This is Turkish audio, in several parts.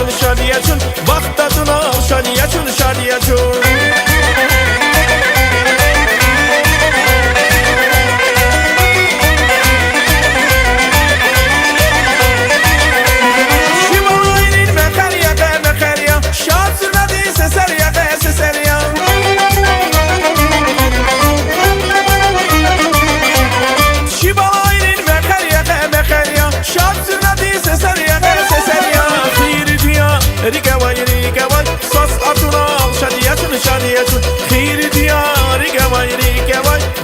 çun şadiye çun Vaxt tadına şadiye çun şadiye çun Rika vay sas atına al şadiyatın şadiyatın Khiri diyar rika vay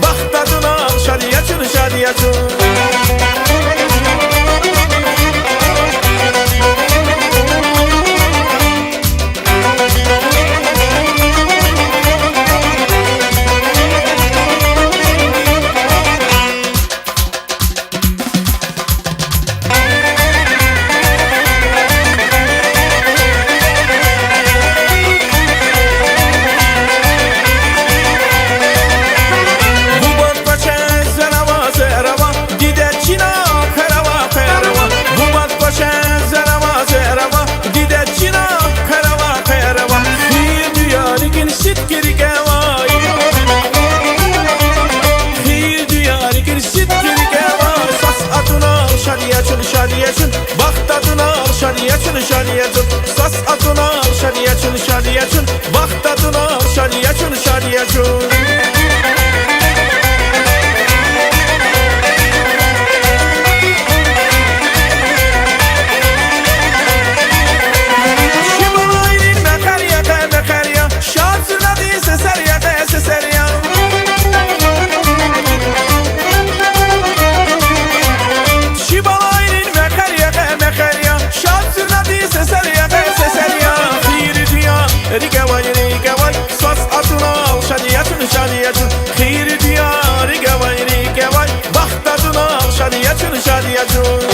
Baxt tadına al şadiyatın şadiyatın Vaxt tadına al şadiyatın şadiyatın Sas atına al şadiyatın şadiyatın Vaxt tadına al şadiyatın şadiyatın Rika vay sas atına al şadiyatın şadiyatın Khiri diyar rika vay Vaxt tadına al şadiyatın şadiyatın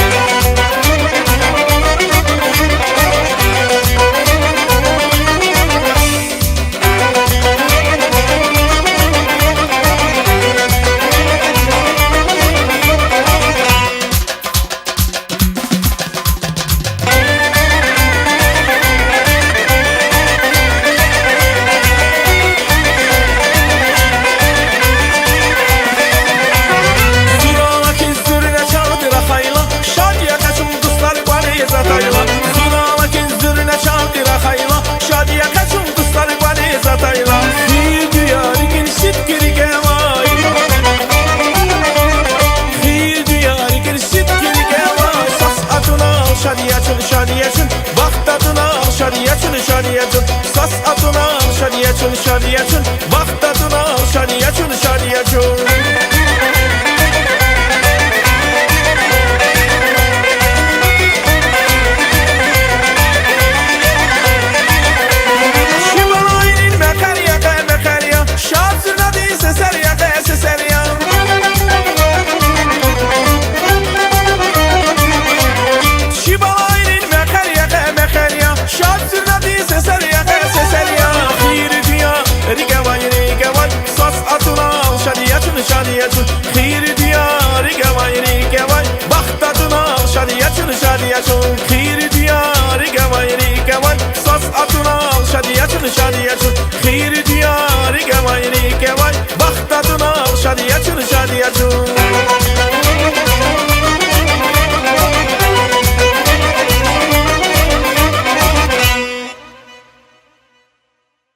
şadiyatın Vaxt tadına al şadiyatın şadiyatın Sas atına al şadiyatın şadiyatın Vaxt tadına al şadiyatın şadiyatın